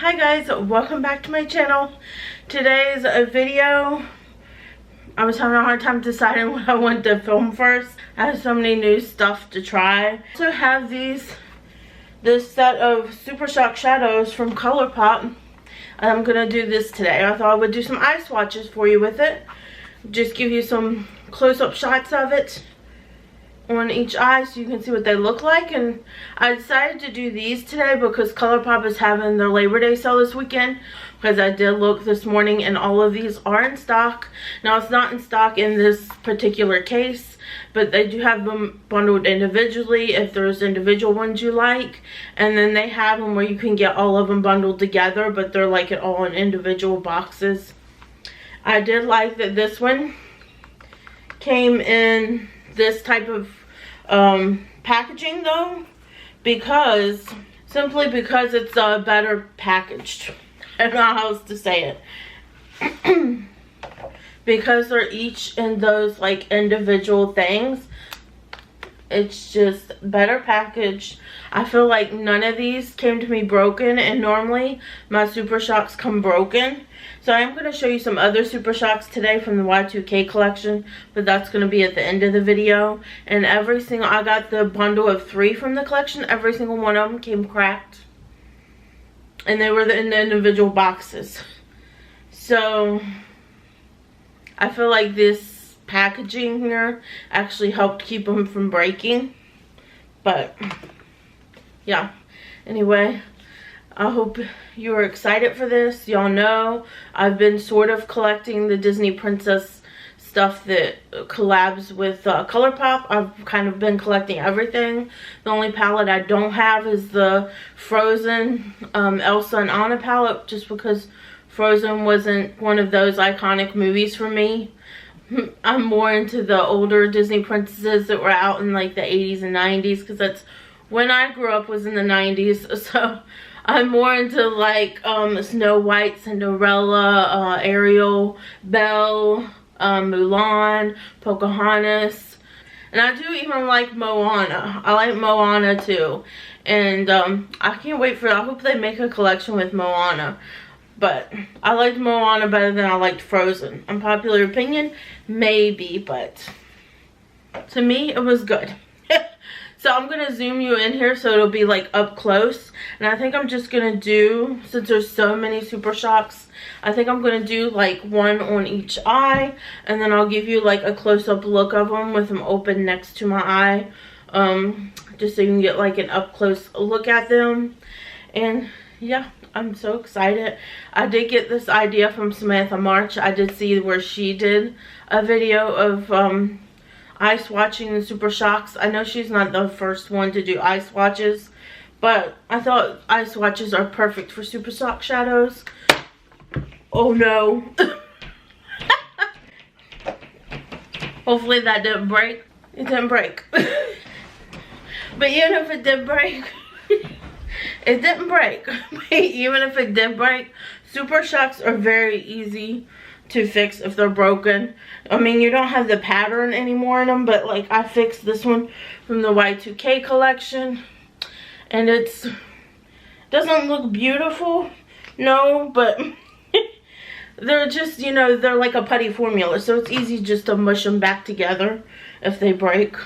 Hi guys, welcome back to my channel. Today's video, I was having a hard time deciding what I wanted to film first. I have so many new stuff to try. I also have this set of Super Shock shadows from Colourpop. I'm gonna do this today. I thought I would do some eye swatches for you with it. Just give you some close-up shots of it on each eye so you can see what they look like. And I decided to do these today because Colourpop is having their Labor Day sale this weekend, because I did look this morning and all of these are in stock. Now it's not in stock in this particular case, but they do have them bundled individually if there's individual ones you like, and then they have them where you can get all of them bundled together, but they're like it all in individual boxes. I did like that this one came in this type of packaging though, simply because it's better packaged. I don't know how else to say it. Because they're each in those like individual things, it's just better packaged. I feel like none of these came to me broken, and normally my Super Shocks come broken. So I'm going to show you some other Super Shocks today from the Y2K collection, but that's going to be at the end of the video. And I got the bundle of 3 from the collection. Every single one of them came cracked, and they were in the individual boxes. So I feel like this packaging here actually helped keep them from breaking. But yeah, anyway, I hope you are excited for this. Y'all know I've been sort of collecting the Disney princess stuff that collabs with Colourpop. I've kind of been collecting everything. The only palette I don't have is the Frozen Elsa and Anna palette, just because Frozen wasn't one of those iconic movies for me. I'm more into the older Disney princesses that were out in like the 80s and 90s, because that's when I grew up, was in the 90s. So I'm more into like Snow White, Cinderella, Ariel, Belle, Mulan, Pocahontas, and I do even like Moana. I like Moana too, and I can't wait for it. I hope they make a collection with Moana. But I liked Moana better than I liked Frozen. Unpopular opinion, maybe, but to me it was good. So I'm going to zoom you in here so it'll be like up close. And I think I'm just going to do, since there's so many Super Shocks, I think I'm going to do like one on each eye. And then I'll give you like a close-up look of them with them open next to my eye. Just so you can get like an up-close look at them. And yeah, I'm so excited. I did get this idea from Samantha March. I did see where she did a video of eye swatching the Super Shocks. I know she's not the first one to do eye swatches, but I thought eye swatches are perfect for Super Shock shadows. Oh no. Hopefully that didn't break. It didn't break. But even if it did break, it didn't break. Even if it did break, Super Shocks are very easy to fix if they're broken. I mean, you don't have the pattern anymore in them, but like I fixed this one from the Y2K collection, and it doesn't look beautiful, no, but they're just, you know, they're like a putty formula, so it's easy just to mush them back together if they break.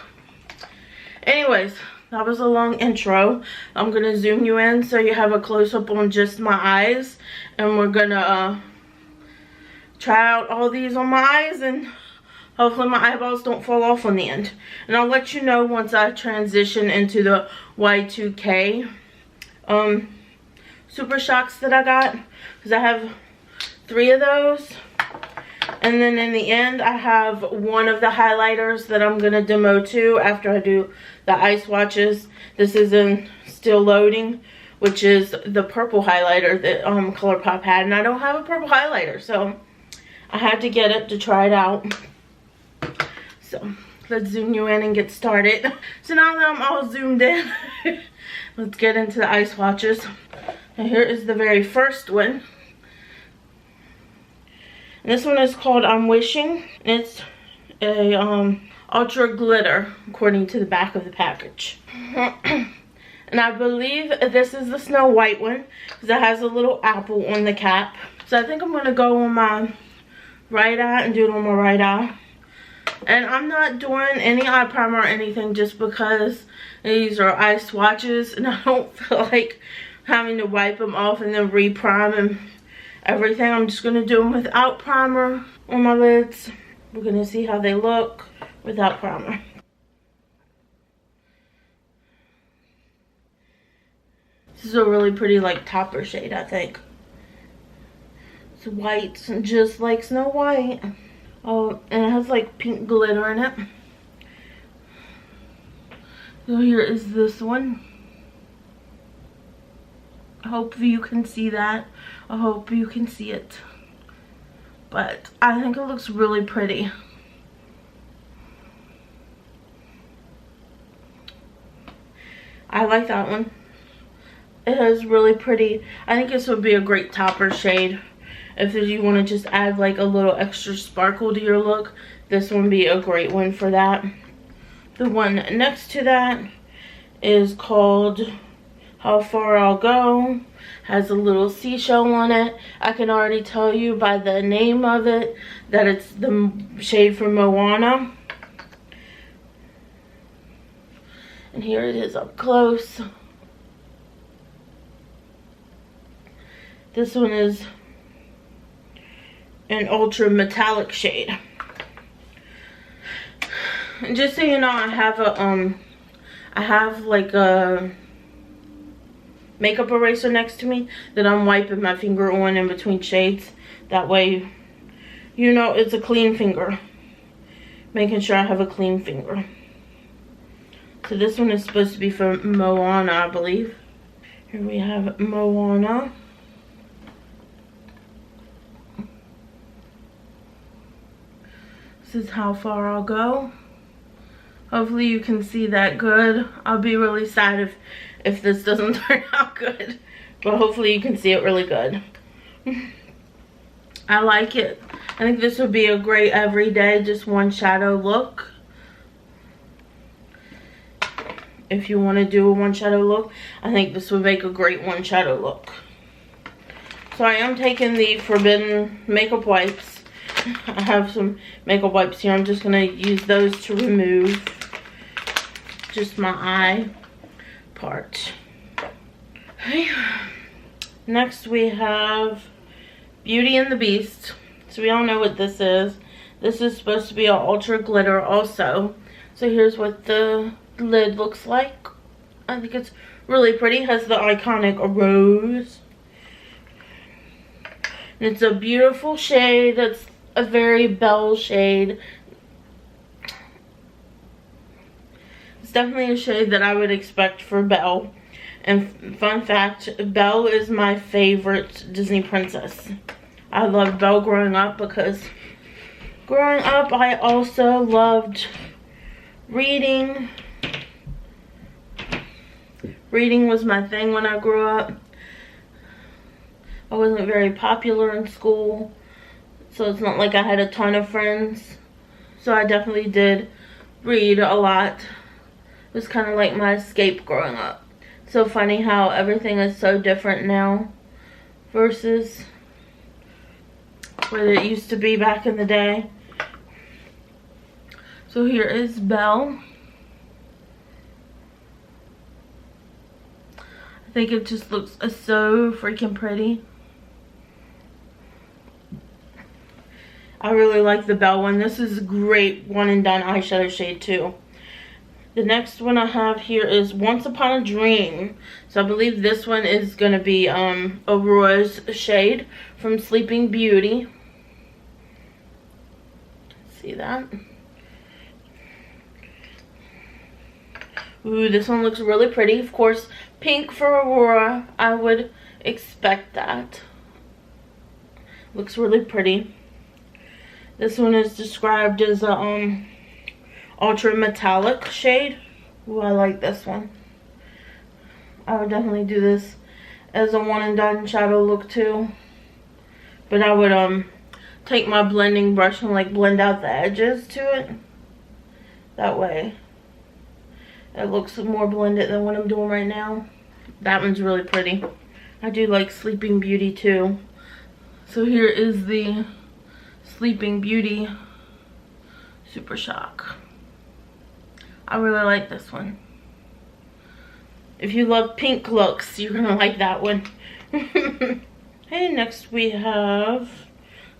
Anyways, that was a long intro. I'm gonna zoom you in so you have a close-up on just my eyes, and we're gonna try out all these on my eyes, and hopefully my eyeballs don't fall off on the end. And I'll let you know once I transition into the Y2K Super Shocks that I got, because I have 3 of those. And then in the end, I have one of the highlighters that I'm going to demo too after I do the eye swatches. This is in still loading, which is the purple highlighter that Colourpop had. And I don't have a purple highlighter, so I had to get it to try it out. So let's zoom you in and get started. So now that I'm all zoomed in, let's get into the eye swatches. And here is the very first one. And this one is called I'm Wishing. It's a ultra glitter, according to the back of the package. And And I believe this is the Snow White one because it has a little apple on the cap. So I think I'm going to go on my right eye and do it on my right eye. And I'm not doing any eye primer or anything just because these are eye swatches and I don't feel like having to wipe them off and then re-prime and everything. I'm just going to do them without primer on my lids. We're going to see how they look without primer. This is a really pretty like topper shade, I think. It's white, just like Snow White. Oh, and it has like pink glitter in it. So here is this one. I hope you can see that. I hope you can see it. But I think it looks really pretty. I like that one. It is really pretty. I think this would be a great topper shade. If you want to just add like a little extra sparkle to your look, this one would be a great one for that. The one next to that is called How Far I'll Go. Has a little seashell on it. I can already tell you by the name of it that it's the shade from Moana. And here it is up close. This one is an ultra metallic shade. And just so you know, I have like a makeup eraser next to me that I'm wiping my finger on in between shades. That way, you know it's a clean finger. Making sure I have a clean finger. So this one is supposed to be for Moana, I believe. Here we have Moana. This is How Far I'll Go. Hopefully you can see that good. I'll be really sad if this doesn't turn out good. But hopefully you can see it really good. I like it. I think this would be a great everyday, just one shadow look. If you want to do a one shadow look, I think this would make a great one shadow look. So I am taking the Forbidden makeup wipes. I have some makeup wipes here. I'm just going to use those to remove just my eye part. Okay. Next we have Beauty and the Beast. So we all know what this is. This is supposed to be an ultra glitter also. So here's what the lid looks like. I think it's really pretty. It has the iconic rose. And it's a beautiful shade. It's a very Belle shade. It's definitely a shade that I would expect for Belle. And fun fact, Belle is my favorite Disney princess. I loved Belle growing up because growing up I also loved reading. Reading was my thing when I grew up. I wasn't very popular in school, so it's not like I had a ton of friends. So I definitely did read a lot. It was kind of like my escape growing up. So funny how everything is so different now versus what it used to be back in the day. So here is Belle. I think it just looks so freaking pretty. I really like the Belle one. This is a great one and done eyeshadow shade too. The next one I have here is Once Upon a Dream. So I believe this one is going to be Aurora's shade from Sleeping Beauty. See that? Ooh, this one looks really pretty. Of course, pink for Aurora. I would expect that. Looks really pretty. This one is described as a ultra metallic shade. Ooh, I like this one. I would definitely do this as a one and done shadow look too. But I would take my blending brush and like blend out the edges to it. That way It looks more blended than what I'm doing right now. That one's really pretty. I do like Sleeping Beauty too. So here is the Sleeping Beauty Super Shock. I really like this one. If you love pink looks, you're gonna like that one. Hey, next we have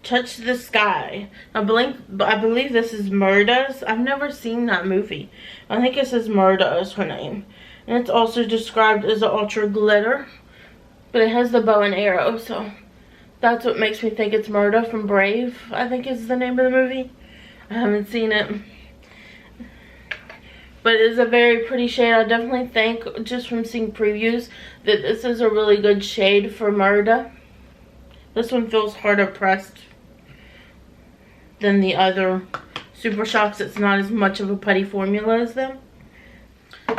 Touch the Sky. I believe this is Murda's. I've never seen that movie. I think it says Murda is her name. And it's also described as an ultra glitter. But it has the bow and arrow, so that's what makes me think it's Murda from Brave, I think is the name of the movie. I haven't seen it. But it is a very pretty shade. I definitely think, just from seeing previews, that this is a really good shade for Murda. This one feels harder pressed than the other Super Shocks. It's not as much of a putty formula as them.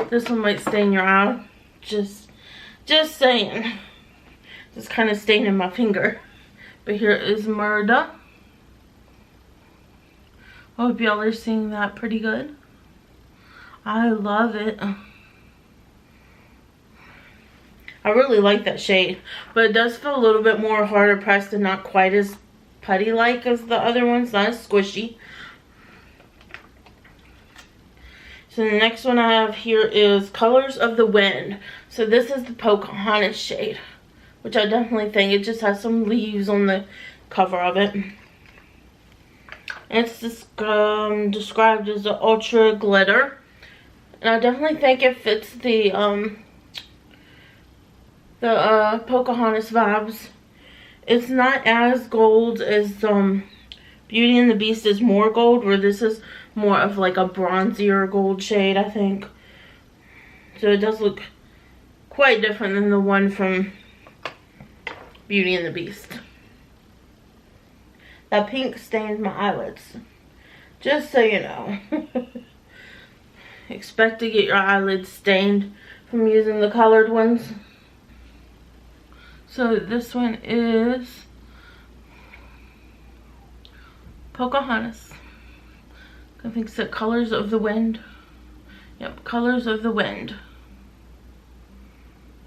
This one might stain your eye. Just saying. Just kind of staining my finger. But here is Murda. I hope y'all are seeing that pretty good. I love it. I really like that shade. But it does feel a little bit more harder pressed and not quite as putty-like as the other ones. Not as squishy. So the next one I have here is Colors of the Wind. So this is the Pocahontas shade, which I definitely think it just has some leaves on the cover of it. And it's described as an ultra glitter. And I definitely think it fits the Pocahontas vibes. It's not as gold as Beauty and the Beast is more gold, where this is more of like a bronzier gold shade, I think. So it does look quite different than the one from Beauty and the Beast. That pink stained my eyelids. Just so you know. Expect to get your eyelids stained from using the colored ones. So this one is Pocahontas. I think it's the Colors of the Wind. Yep, Colors of the Wind.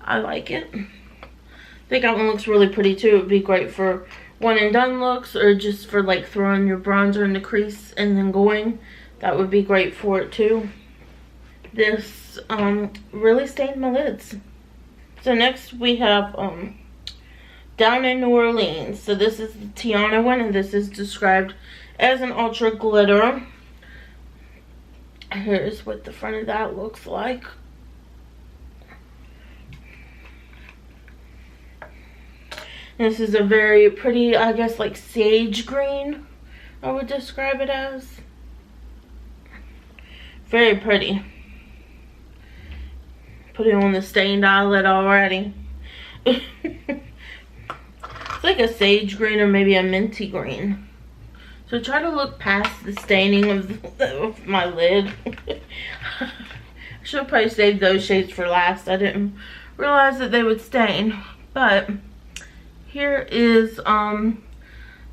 I like it. I think that one looks really pretty too. It would be great for one and done looks, or just for like throwing your bronzer in the crease and then going. That would be great for it too. This really stained my lids. So next we have Down in New Orleans. So this is the Tiana one, and this is described as an ultra glitter. Here's what the front of that looks like. This is a very pretty, I guess, like sage green, I would describe it as. Very pretty. Put it on the stained eyelid already. It's like a sage green or maybe a minty green. So try to look past the staining of my lid. I should have probably saved those shades for last. I didn't realize that they would stain. But here is Down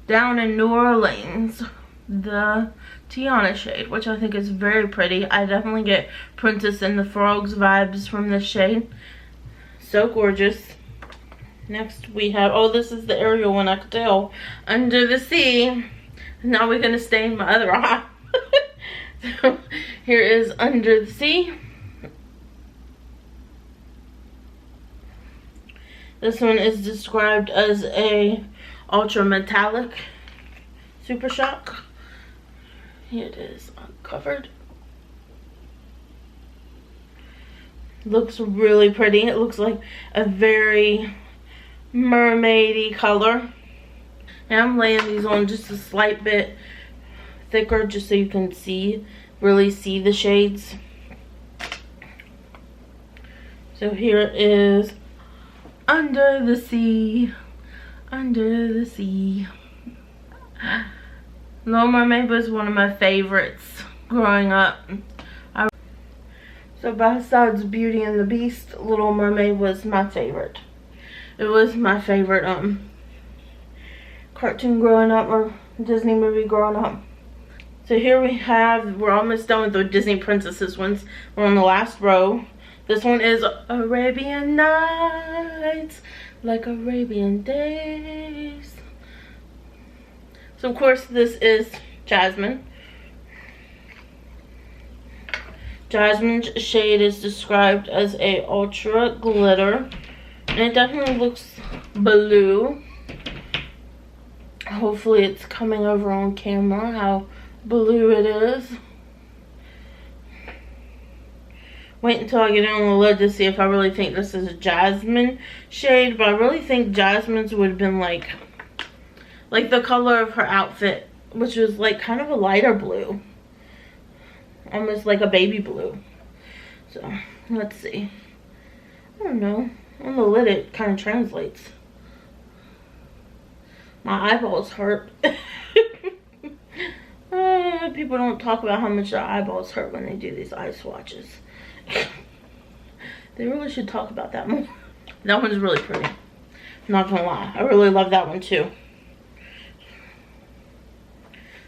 in New Orleans, the Tiana shade, which I think is very pretty. I definitely get Princess and the Frogs vibes from this shade. So gorgeous. Next we have, oh, this is the Ariel one, I could tell. Under the Sea. Now we're going to stain my other eye. So here is Under the Sea. This one is described as a ultra metallic Super Shock. Here it is uncovered. Looks really pretty. It looks like a very mermaidy color. And I'm laying these on just a slight bit thicker, just so you can really see the shades. So here is Under the Sea. Under the Sea. Little Mermaid was one of my favorites growing up. So besides Beauty and the Beast, Little Mermaid was my favorite. It was my favorite cartoon growing up, or Disney movie growing up. So here we have, we're almost done with the Disney Princesses ones. We're on the last row. This one is Arabian Nights, like Arabian Days. So of course this is Jasmine. Jasmine's shade is described as a ultra glitter. And it definitely looks blue. Hopefully it's coming over on camera how blue it is. Wait until I get it on the lid to see if I really think this is a Jasmine shade. But I really think Jasmine's would have been like the color of her outfit, which was like kind of a lighter blue. Almost like a baby blue. So, let's see. I don't know. On the lid it kind of translates. My eyeballs hurt. People don't talk about how much their eyeballs hurt when they do these eye swatches. They really should talk about that more. That one's really pretty. I'm not gonna lie. I really love that one too.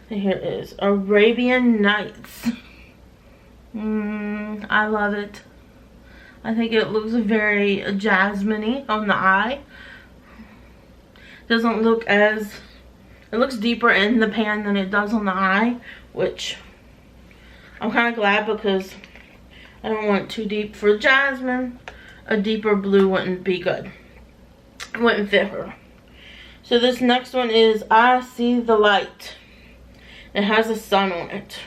And here is Arabian Nights. I love it. I think it looks very jasmine-y on the eye. Doesn't look as, it looks deeper in the pan than it does on the eye, which I'm kind of glad because I don't want it too deep for Jasmine. A deeper blue wouldn't be good. It wouldn't fit her. So this next one is I See the Light. It has a sun on it.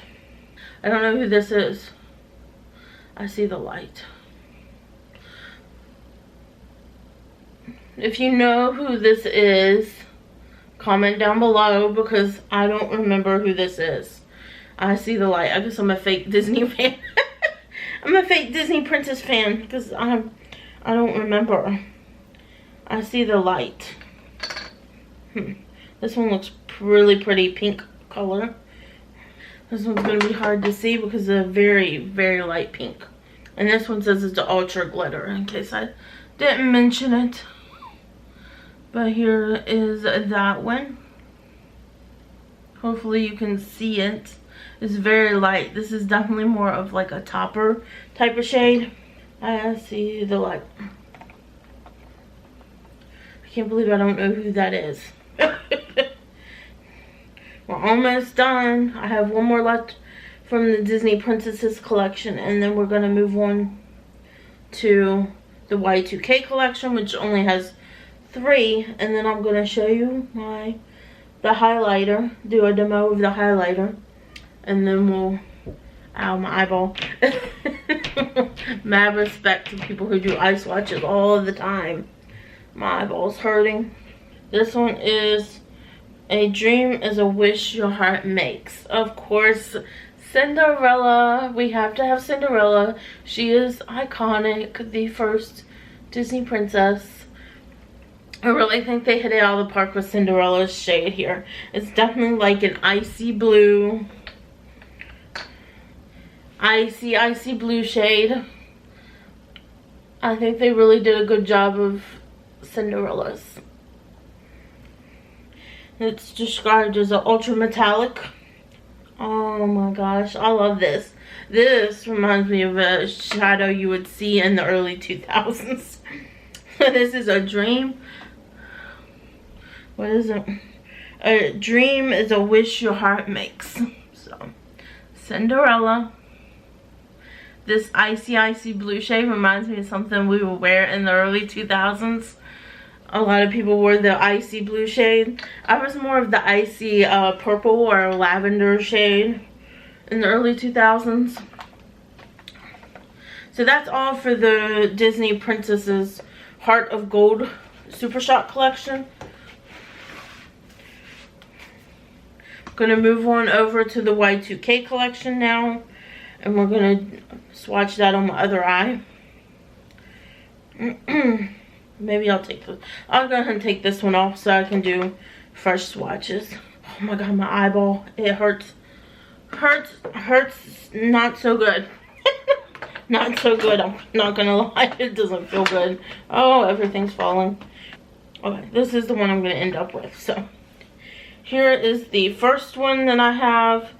I don't know who this is. I See the Light. If you know who this is, comment down below because I don't remember who this is. I See the Light. I guess I'm a fake Disney fan. I'm a fake Disney princess fan because I don't remember. I See the Light. This one looks really pretty pink color. This one's going to be hard to see because it's a very, very light pink. And this one says it's ultra glitter in case I didn't mention it. But here is that one. Hopefully you can see it. It's very light. This is definitely more of like a topper type of shade. I See the Light. I can't believe I don't know who that is. We're almost done. I have one more left from the Disney Princesses collection, and then we're going to move on to the Y2K collection, which only has 3, and then I'm going to show you the highlighter, do a demo of the highlighter, and then we'll, ow, my eyeball. Mad respect to people who do eye swatches all the time. My eyeball's hurting. This one is A Dream is a Wish Your Heart Makes. Of course, Cinderella. We have to have Cinderella. She is iconic, the first Disney princess. I really think they hit it out of the park with Cinderella's shade here. It's definitely like an icy blue. Icy blue shade. I think they really did a good job of Cinderella's. It's described as an ultra metallic. Oh my gosh, I love this. This reminds me of a shadow you would see in the early 2000s. This is A Dream. What is it? A dream is a wish your heart makes. So, Cinderella. This icy blue shade reminds me of something we would wear in the early 2000s. A lot of people wore the icy blue shade. I was more of the icy purple or lavender shade in the early 2000s. So that's all for the Disney Princesses Heart of Gold Super Shock collection. I'm going to move on over to the Y2K collection now. And we're going to swatch that on my other eye. Maybe I'll take this. I'll go ahead and take this one off so I can do fresh swatches. Oh my god, my eyeball. It hurts. Hurts not so good. Not so good. I'm not gonna lie. It doesn't feel good. Oh, everything's falling. Okay, this is the one I'm gonna end up with. So, here is the first one that I have.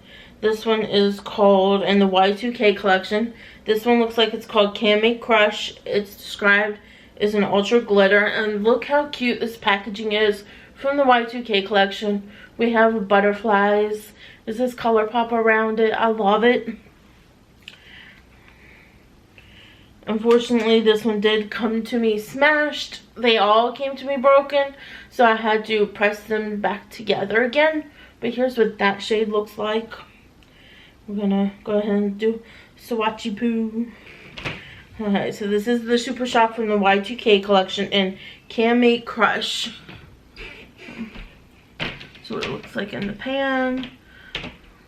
This one is called, in the Y2K collection, this one looks like it's called Candy Crush. It's described as an ultra glitter. And look how cute this packaging is from the Y2K collection. We have butterflies. This is Colourpop around it. I love it. Unfortunately, this one did come to me smashed. They all came to me broken, so I had to press them back together again. But here's what that shade looks like. We're gonna go ahead and do Swatchy Poo. Alright, so this is the Super Shock from the Y2K collection in Candy Crush. So what it looks like in the pan.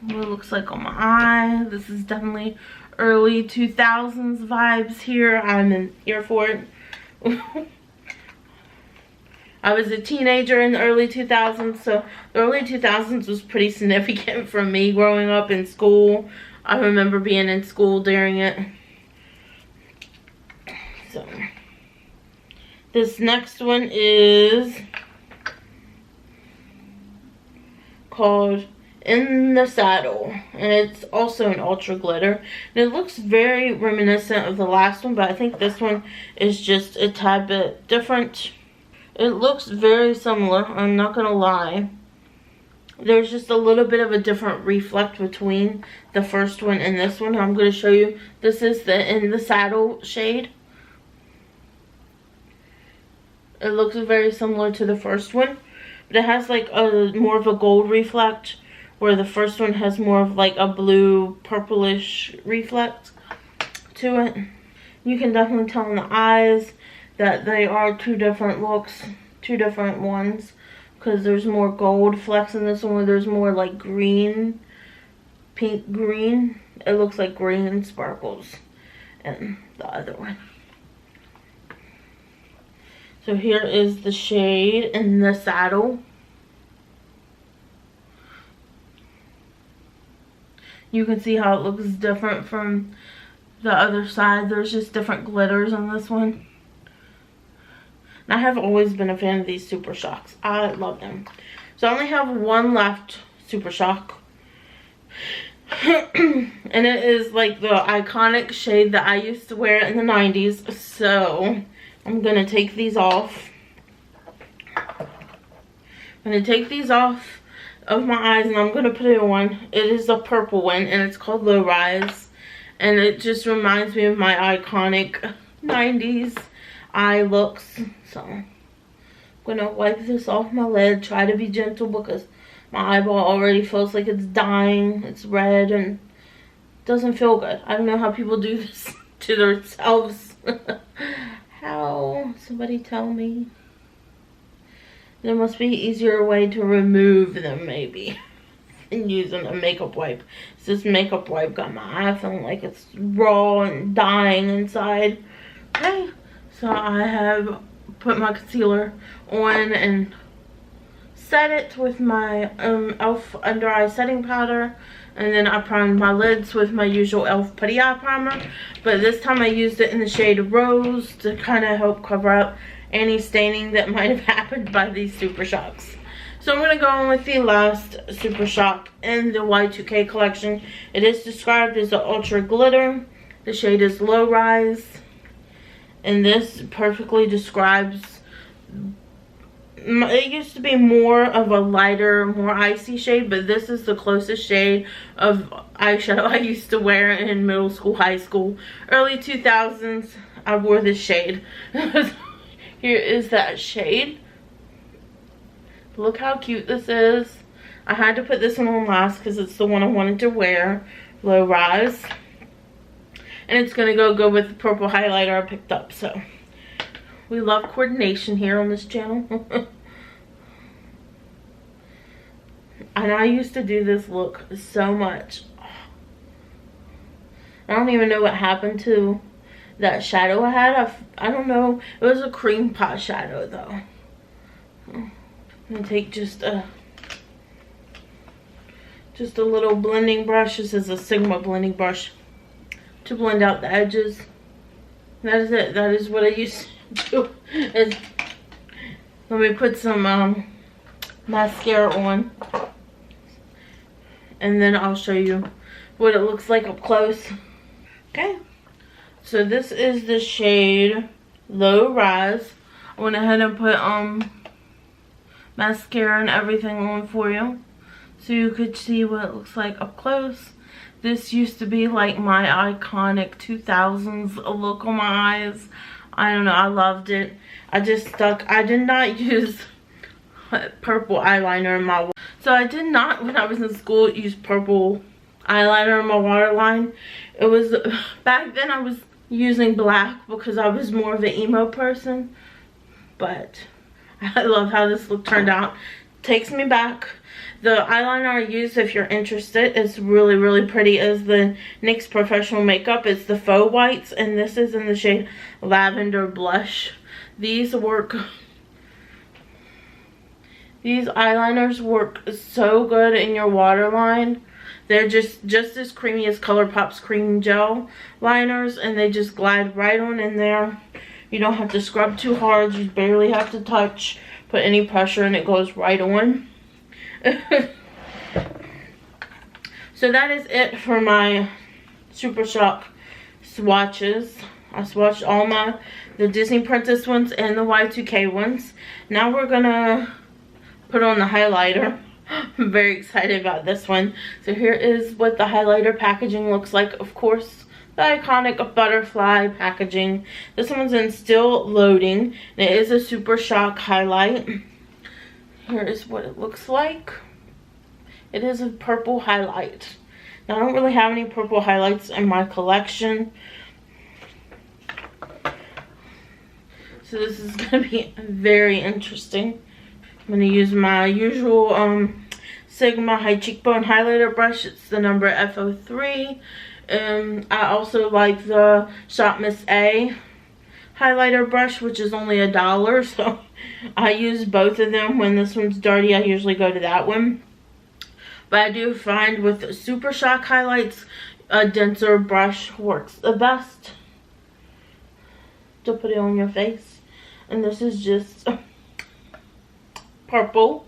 What it looks like on my eye. This is definitely early 2000s vibes here. I'm here for it. I was a teenager in the early 2000s, so the early 2000s was pretty significant for me growing up in school. I remember being in school during it. So, this next one is called In the Saddle, and it's also an ultra glitter, and it looks very reminiscent of the last one, but I think this one is just a tad bit different. It looks very similar, I'm not gonna lie. There's just a little bit of a different reflect between the first one and this one. I'm gonna show you. This is the In the Saddle shade. It looks very similar to the first one, but it has like a more of a gold reflect, where the first one has more of like a blue purplish reflect to it. You can definitely tell in the eyes that they are two different looks, two different ones, because there's more gold flecks in this one, where there's more like green, pink green. It looks like green sparkles in the other one. So here is the shade In the Saddle. You can see how it looks different from the other side. There's just different glitters on this one. And I have always been a fan of these Super Shocks. I love them. So I only have one left Super Shock. And it is like the iconic shade that I used to wear in the 90s. So I'm going to take these off. I'm going to take these off of my eyes and I'm going to put it on. It is a purple one and it's called Low Rise. And it just reminds me of my iconic 90s eye looks. So I'm going to wipe this off my lid. Try to be gentle because my eyeball already feels like it's dying. It's red and doesn't feel good. I don't know how people do this to themselves. How? Somebody tell me. There must be an easier way to remove them, maybe, than using a makeup wipe. This makeup wipe got my eye feeling like it's raw and dying inside. Okay, so I have put my concealer on and set it with my e.l.f. under eye setting powder. And then I primed my lids with my usual e.l.f. putty eye primer. But this time I used it in the shade Rose to kind of help cover up any staining that might have happened by these Super Shocks. So I'm going to go on with the last Super Shock in the Y2K collection. It is described as an ultra glitter. The shade is Low Rise. And this perfectly describes... It used to be more of a lighter, more icy shade, but this is the closest shade of eyeshadow I used to wear in middle school, high school. Early 2000s, I wore this shade. Here is that shade. Look how cute this is. I had to put this one on last because it's the one I wanted to wear. Low Rise. And it's going to go good with the purple highlighter I picked up, so... We love coordination here on this channel. And I used to do this look so much. I don't even know what happened to that shadow I had. I don't know. It was a cream pot shadow though. I'm going to take just a little blending brush. This is a Sigma blending brush to blend out the edges. That is it. That is what I used to do. Let me put some mascara on. and then I'll show you what it looks like up close. Okay, so this is the shade Low Rise. I went ahead and put mascara and everything on for you so you could see what it looks like up close. This used to be like my iconic 2000s look on my eyes. I don't know, I loved it. I did not use purple eyeliner in my, so I did not, when I was in school, use purple eyeliner in my waterline. It was, back then I was using black because I was more of an emo person. But I love how this look turned out. Takes me back. The eyeliner I use, if you're interested, is really, really pretty. Is the NYX Professional Makeup. It's the Faux Whites, and this is in the shade Lavender Blush. These eyeliners work so good in your waterline. They're just as creamy as Colourpop's cream gel liners, and they just glide right on in there. You don't have to scrub too hard. You barely have to touch, put any pressure, and it goes right on. So that is it for my Super Shock swatches. I swatched all the Disney Princess ones and the Y2K ones. Now we're gonna put on the highlighter. I'm very excited about this one. So here is what the highlighter packaging looks like. Of course, the iconic butterfly packaging. This one's in Still Loading. And it is a Super Shock highlight. Here is what it looks like. It is a purple highlight. Now, I don't really have any purple highlights in my collection. So this is going to be very interesting. I'm going to use my usual Sigma High Cheekbone Highlighter brush. It's the number F03. I also like the Shop Miss A highlighter brush, which is only $1. So I use both of them. When this one's dirty, I usually go to that one. But I do find with Super Shock highlights, a denser brush works the best to put it on your face. And this is just purple.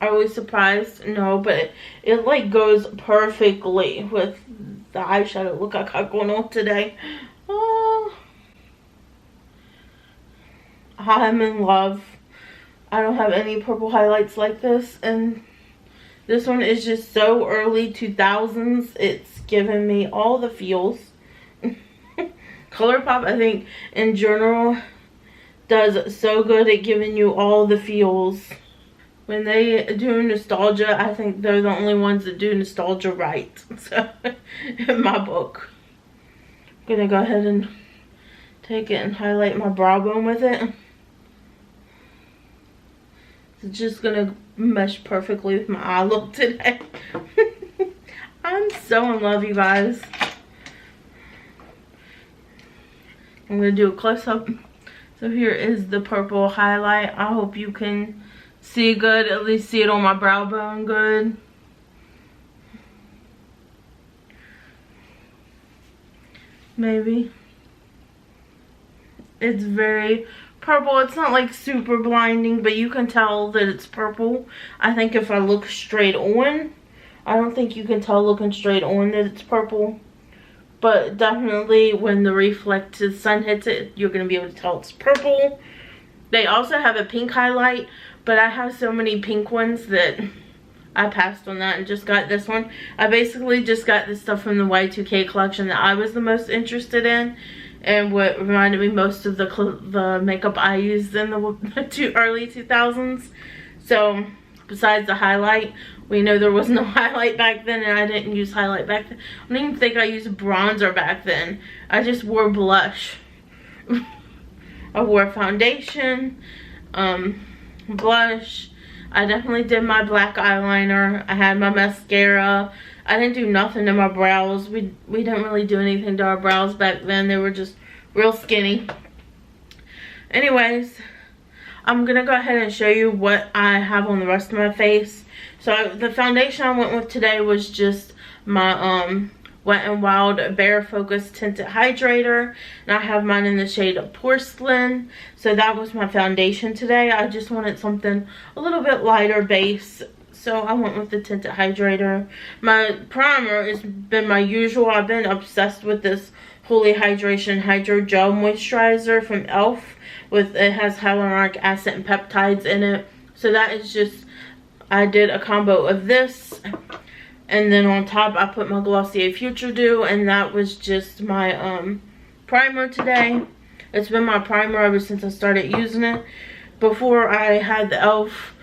Are we surprised? No, but it like goes perfectly with the eyeshadow look I got going on today. Oh, I'm in love. I don't have any purple highlights like this, and this one is just so early 2000s. It's giving me all the feels. Colourpop, I think, in general, does so good at giving you all the feels. When they do nostalgia, I think they're the only ones that do nostalgia right. So, in my book. I'm gonna go ahead and take it and highlight my brow bone with it. It's just gonna mesh perfectly with my eye look today. I'm so in love, you guys. I'm gonna do a close-up. So here is the purple highlight. I hope you can see good, at least see it on my brow bone good. Maybe. It's very purple. It's not like super blinding, but you can tell that it's purple. I think if I look straight on, I don't think you can tell looking straight on that it's purple. But definitely when the reflected sun hits it, you're going to be able to tell it's purple. They also have a pink highlight, but I have so many pink ones that I passed on that and just got this one. I basically just got this stuff from the Y2K collection that I was the most interested in, and what reminded me most of the makeup I used in the early 2000s. So besides the highlight, we know there was no highlight back then, and I didn't use highlight back then. I don't even think I used bronzer back then. I just wore blush. I wore foundation, blush. I definitely did my black eyeliner. I had my mascara. I didn't do nothing to my brows. We didn't really do anything to our brows back then. They were just real skinny. Anyways, I'm gonna go ahead and show you what I have on the rest of my face. So the foundation I went with today was just my Wet n Wild Bare Focus Tinted Hydrator, and I have mine in the shade of Porcelain. So that was my foundation today. I just wanted something a little bit lighter base so I went with the tinted hydrator. My primer has been my usual. I've been obsessed with this Holy Hydration Hydro Gel Moisturizer from e.l.f. It has hyaluronic acid and peptides in it. So that is just, I did a combo of this. And then on top I put my Glossier Future Dew, and that was just my primer today. It's been my primer ever since I started using it. Before I had the e.l.f.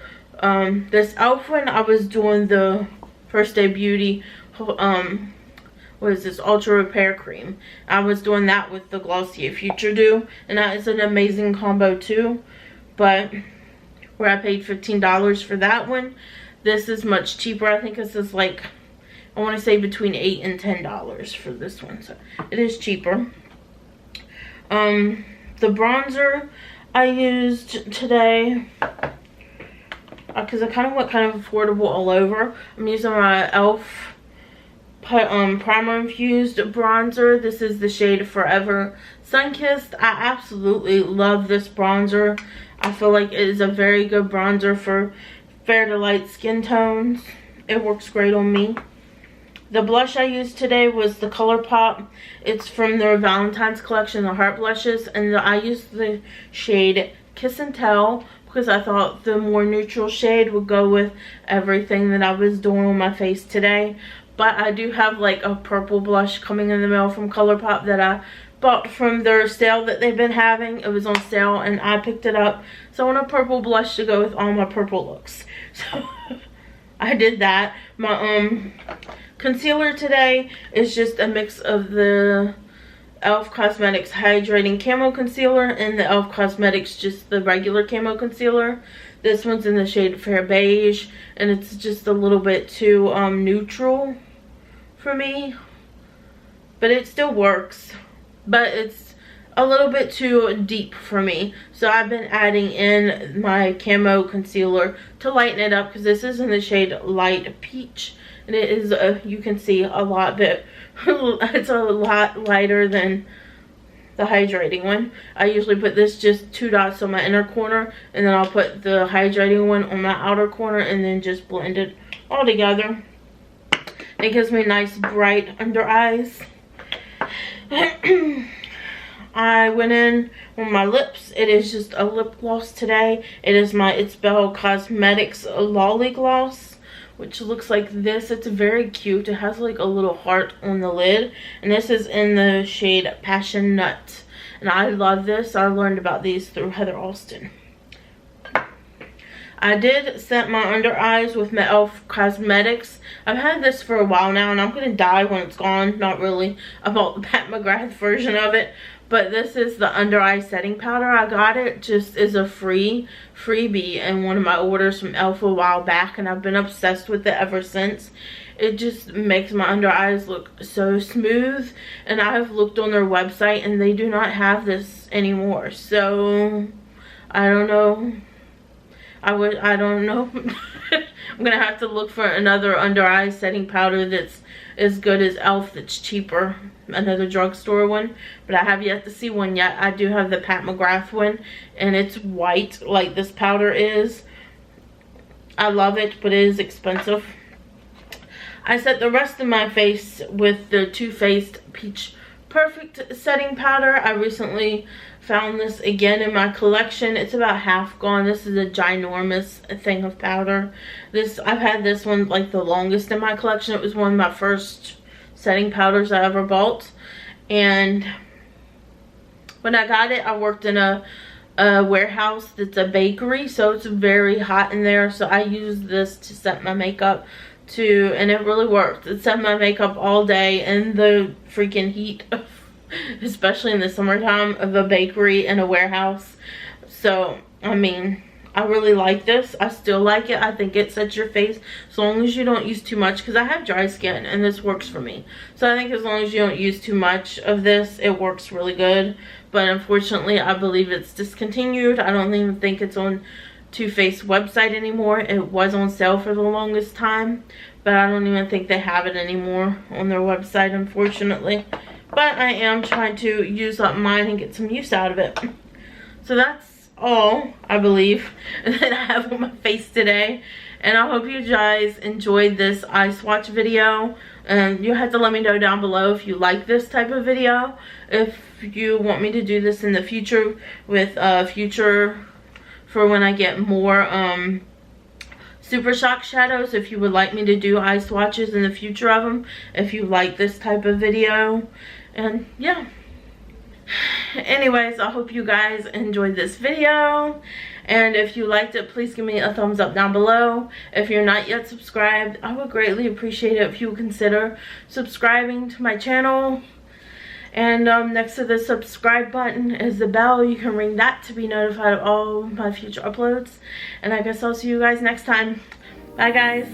This e.l.f. one, I was doing the First Day Beauty, what is this, Ultra Repair Cream. I was doing that with the Glossier Future Dew, and that is an amazing combo too. But where I paid $15 for that one, this is much cheaper. I think this is like, I want to say between $8 and $10 for this one, so it is cheaper. The bronzer I used today, because I kind of went kind of affordable all over. I'm using my e.l.f. primer infused bronzer. This is the shade Forever Sunkissed. I absolutely love this bronzer. I feel like it is a very good bronzer for fair to light skin tones. It works great on me. The blush I used today was the Colourpop. It's from their Valentine's collection, the Heart Blushes. And I used the shade Kiss and Tell because I thought the more neutral shade would go with everything that I was doing on my face today. But I do have like a purple blush coming in the mail from Colourpop that I bought from their sale that they've been having. It was on sale and I picked it up. So I want a purple blush to go with all my purple looks. So I did that. My concealer today is just a mix of the e.l.f. Cosmetics Hydrating Camo Concealer and the e.l.f. Cosmetics just the regular Camo Concealer. This one's in the shade Fair Beige, and it's just a little bit too neutral for me. But it still works. But it's a little bit too deep for me. So I've been adding in my Camo Concealer to lighten it up, because this is in the shade Light Peach. And it is, you can see a lot bit, it's a lot lighter than the hydrating one. I usually put this just 2 dots on my inner corner, and then I'll put the hydrating one on my outer corner, and then just blend it all together. It gives me nice bright under eyes. I went in on my lips. It is just a lip gloss today. It is my It's Belle Cosmetics Lolly Gloss, which looks like this. It's very cute. It has like a little heart on the lid, and this is in the shade Passion Nut, and I love this. I learned about these through Heather Alston. I did set my under eyes with my e.l.f. Cosmetics. I've had this for a while now, and I'm gonna die when it's gone. Not really. I bought the Pat McGrath version of it, but this is the under eye setting powder. I got it just as a freebie in one of my orders from e.l.f. a while back, and I've been obsessed with it ever since. It just makes my under eyes look so smooth, and I've looked on their website and they do not have this anymore. So I don't know. I don't know. I'm gonna have to look for another under eye setting powder that's as good as e.l.f. that's cheaper, another drugstore one, but I have yet to see one yet. I do have the Pat McGrath one, and it's white like this powder is. I love it, but it is expensive. I set the rest of my face with the Too Faced Peach Perfect setting powder. I recently found this again in my collection. It's about half gone. This is a ginormous thing of powder. I've had this one like the longest in my collection. It was one of my first setting powders I ever bought, and when I got it, I worked in a warehouse that's a bakery, so it's very hot in there. So I used this to set my makeup too, and it really worked. It set my makeup all day in the freaking heat, especially in the summertime, of a bakery and a warehouse. So I mean, I really like this. I still like it. I think it sets your face as long as you don't use too much, because I have dry skin and this works for me. So I think as long as you don't use too much of this, it works really good. But unfortunately, I believe it's discontinued. I don't even think it's on Too Faced website anymore. It was on sale for the longest time, but I don't even think they have it anymore on their website, unfortunately. But I am trying to use up mine and get some use out of it. So that's all, I believe, that I have on my face today. And I hope you guys enjoyed this eye swatch video. And you have to let me know down below if you like this type of video. If you want me to do this in the future with for when I get more Super Shock shadows. If you would like me to do eye swatches in the future of them. If you like this type of video. And yeah. Anyways, I hope you guys enjoyed this video. And if you liked it, please give me a thumbs up down below. If you're not yet subscribed, I would greatly appreciate it if you would consider subscribing to my channel. And next to the subscribe button is the bell. You can ring that to be notified of all my future uploads. And I guess I'll see you guys next time. Bye, guys.